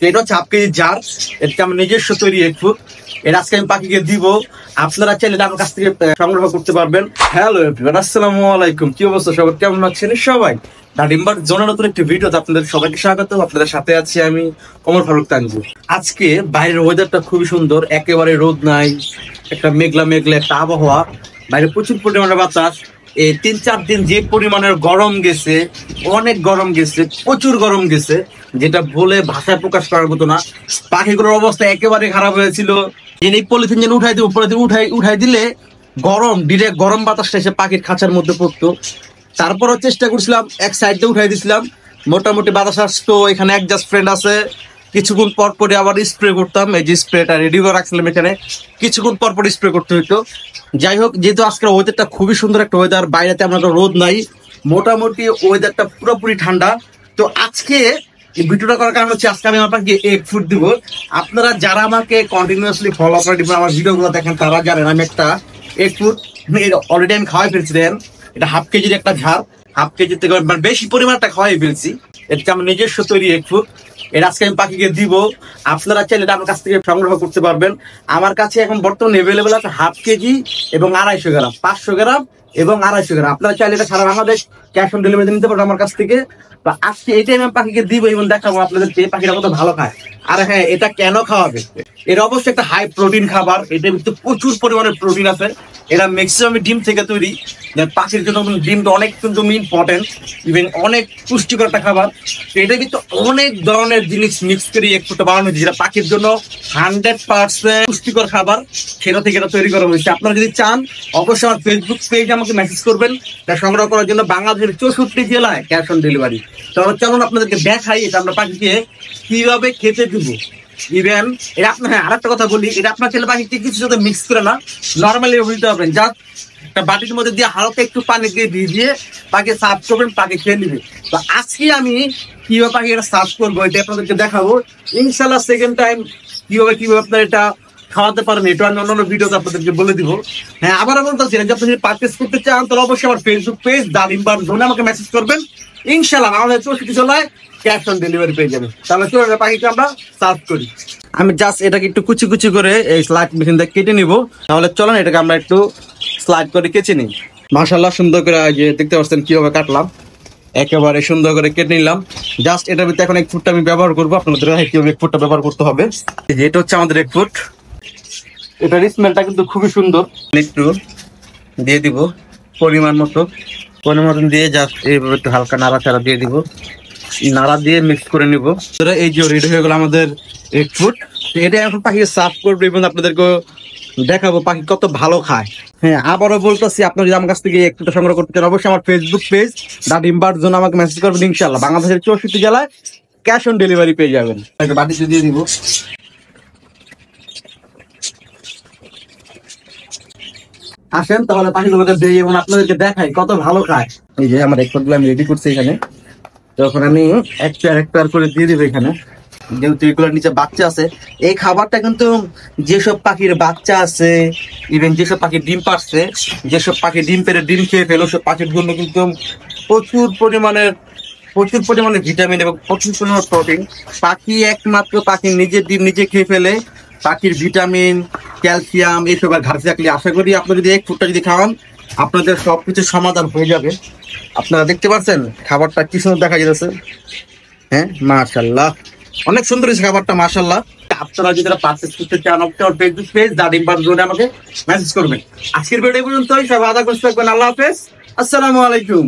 এটা হচ্ছে half KG jar, এটা আমার নিজস্ব তৈরি এক ফুট। এটা আজকে আমি পাখিকে দিব, আপনারা চাইলে আমার কাছ থেকে সংগ্রহ করতে পারবেন। হ্যালো এভরিওয়ান, আসসালামু আলাইকুম। কি অবস্থা সবার, কেমন আছেন সবাই? ডিম্বার জোনের নতুন একটি ভিডিওতে আপনাদের সবাইকে স্বাগত। আপনাদের সাথে আছি আমি ওমর ফারুক তানজু। আজকে বাইরের ওয়েদারটা খুবই সুন্দর, একেবারে রোদ নাই, একটা মেঘলা মেঘলা একটা আবহাওয়া, বাইরে প্রচুর পরিমাণে বাতাস। এই 3-4 দিন যে পরিমাণের গরম গেছে, অনেক গরম গেছে, প্রচুর গরম গেছে, যেটা বলে ভাষায় প্রকাশ করার মতো না। পাখিগুলোর অবস্থা একেবারে খারাপ হয়েছিল। এই পলিথিন যেন উঠাই দিব, পলিথিন উঠাই দিলে গরম ডিরেক্ট গরম বাতাসটা এসে পাখির খাঁচার মধ্যে পড়তো। তারপরও চেষ্টা করছিলাম, এক সাইডে উঠাই দিছিলাম, মোটামুটি বাতাস আসতো। এখানে একজাস্ট ফ্রেন্ড আছে, কিছুক্ষণ পর পরে আবার স্প্রে করতাম। এই যে স্প্রেটা রেডি করে রাখছিলাম এখানে, কিছুক্ষণ পর পর স্প্রে করতে হইতো। যাই হোক, যেহেতু আজকের ওয়েদারটা খুবই সুন্দর একটা ওয়েদার, বাইরেতে আমরা রোদ নাই, মোটামুটি ওয়েদারটা পুরোপুরি ঠান্ডা। তো আজকে এই ভিডিওটা করার কারণ হচ্ছে, আজকে আমি আপনাকে এক ফুট দিব। আপনারা যারা আমাকে কন্টিনিউয়াসলি ফলো করে আমার ভিডিওগুলো দেখেন, তারা জানেন আমি একটা এক ফুট অলরেডি আমি খাওয়াই ফেলছি। দেন এটা হাফ কেজির একটা ঝাড়, হাফ কেজির থেকে বেশি পরিমাণটা খাওয়াই ফেলছি। এটা আমার নিজস্ব তৈরি এক ফুট। এটা আজকে আমি পাখিকে দিব, আপনারা চাইলে এটা আমার কাছ থেকে সংগ্রহ করতে পারবেন। আমার কাছে এখন বর্তমানে এভেলেবেল আছে হাফ কেজি এবং 250 গ্রাম, 500 গ্রাম এবং 250 গ্রাম। আপনারা চাইলে এটা সারা বাংলাদেশ ক্যাশ অন ডেলিভারি নিতে পারবেন আমার কাছ থেকে। তো আজকে এটাই আমি পাখিকে দিব এবং দেখাবো আপনাদেরকে পাখিটা কত ভালো খায়। আর হ্যাঁ, এটা কেন খাওয়াবে, এটা অবশ্যই একটা হাই প্রোটিন খাবার। এটার ভিতরে প্রচুর পরিমাণে প্রোটিন আছে। এটা ম্যাক্সিমাম ডিম থেকে তৈরি। পাখির জন্য ডিমটা অনেক কিন্তু ইম্পর্টেন্ট, ইভেন অনেক পুষ্টিকর একটা খাবার। এটার ভিতরে অনেক ধরনের জিনিস মিক্স করে এক ফুটে বানানো হয়েছে, যেটা পাখির জন্য 100% পুষ্টিকর খাবার। সেটা থেকে এটা তৈরি করা হয়েছে। আপনারা যদি চান, অবশ্যই আমার ফেসবুক পেজে আমাকে মেসেজ করবেন এটা সংগ্রহ করার জন্য। বাংলাদেশের 64 জেলায় ক্যাশ অন ডেলিভারি। তাহলে চলুন আপনাদেরকে দেখাই এটা আমরা পাখিকে কিভাবে খেতে দিব। ইভেন এটা আপনার, হ্যাঁ আরেকটা কথা বলি, এটা আপনার ছেলে পাখিকে কিছু সাথে মিক্স করে না, নর্মালি দিতে পারবেন। যা একটা বাটির মধ্যে দিয়ে হালকা একটু পানি দিয়ে ভিজিয়ে পাখি সার্ভ করবেন, পাখি খেয়ে নিবে। তো আজকে আমি কিভাবে পাখি এটা সার্ভ করবো এটা আপনাদেরকে দেখাবো ইনশাল্লাহ। সেকেন্ড টাইম কিভাবে আপনার এটা খাওয়াতে পারেন, এটা আমি অন্যান্য ভিডিওতে আপনাদেরকে বলে দিব। হ্যাঁ, আবারও বলতেছি, যদি আপনি পারচেস করতে চান তাহলে অবশ্যই আমার ফেসবুক পেজ ডালিম্বার জোনে আমাকে মেসেজ করবেন। ইনশাল্লাহ আমাদের 64 জেলায় ক্যাশ অন ডেলিভারি পেয়ে যাবে। তাহলে চলুন পাখিকে আমরা সার্ভ করি। আমি জাস্ট এটাকে একটু কুচি কুচি করে এই স্লাইড মেশিন দিয়ে কেটে নিব। তাহলে চলুন এটাকে আমরা একটু স্লাইড করে কেটে নিই। মাশাআল্লাহ, সুন্দর করে যে দেখতে পাচ্ছেন কিভাবে কাটলাম, একেবারে সুন্দর করে কেটে নিলাম। জাস্ট এটার ভিতরে এখন এক ফুটটা আমি ব্যবহার করবো, আপনাদের কিভাবে এক ফুটটা ব্যবহার করতে হবে। এটা হচ্ছে আমাদের এক ফুট। এটার স্মেলটা কিন্তু খুবই সুন্দর। একটু দিয়ে দিব পরিমাণ মতো দিয়ে জাস্ট এইভাবে একটু হালকা নাড়াচাড়া দিয়ে দিব, নাড়া দিয়ে মিক্স করে নিব। এই যে রেডি হয়ে গেল আমাদের এক ফুট। এটা এখন পাখিকে সার্ভ করবো এবং আপনাদেরকে দেখাবো পাখি কত ভালো খায়। হ্যাঁ, আবারও বলতেছি, আপনারা যদি আমার কাছ থেকে একটু সংগ্রহ করতে চান, অবশ্যই আমার ফেসবুক পেজ ডিম্বার জন্য আমাকে মেসেজ করবেন। ইনশাল্লাহ বাংলাদেশের 64 জেলায় ক্যাশ অন ডেলিভারি পেয়ে যাবেন। বাটিতে দিয়ে দিব। আসেন তাহলে পাখিগুলোকে দেই এবং আপনাদেরকে দেখাই কত ভালো খায়। এই যে আমার এক ফুটগুলো আমি রেডি করছি এখানে। তখন আমি এক পেয়ার করে দিয়ে দিব এখানে। যেহেতু এগুলোর নিচে বাচ্চা আছে, এই খাবারটা কিন্তু যেসব পাখির বাচ্চা আছে, ইভেন যেসব পাখি ডিম পারছে, যেসব পাখি ডিম পেরে ডিম খেয়ে ফেলো, সব পাখির জন্য কিন্তু প্রচুর পরিমাণে ভিটামিন এবং প্রচুর পরিমাণে প্রোটিন। পাখি একমাত্র পাখি নিজের ডিম নিজে খেয়ে ফেলে, পাখির ভিটামিন ক্যালসিয়াম এইসব আর ঘাটতি থাকলে আশা করি আপনারা যদি এক ফুটটা যদি খাওয়ান, আপনাদের সবকিছু সমাধান হয়ে যাবে। আপনারা দেখতে পাচ্ছেন খাবারটা কি সুন্দর দেখা যাচ্ছে। হ্যাঁ, মাশাআল্লাহ, অনেক সুন্দর হয়েছে খাবারটা, মাশাআল্লাহ। আপনারা যদি পারচেজ করতে চান, অবশ্যই ফেসবুক পেজ ডিম্বার জোনে আমাকে মেসেজ করবেন। আজকের ভিডিও পর্যন্তই, সবাই আদা করতে থাকবেন। আল্লাহ হাফেজ, আসসালামু আলাইকুম।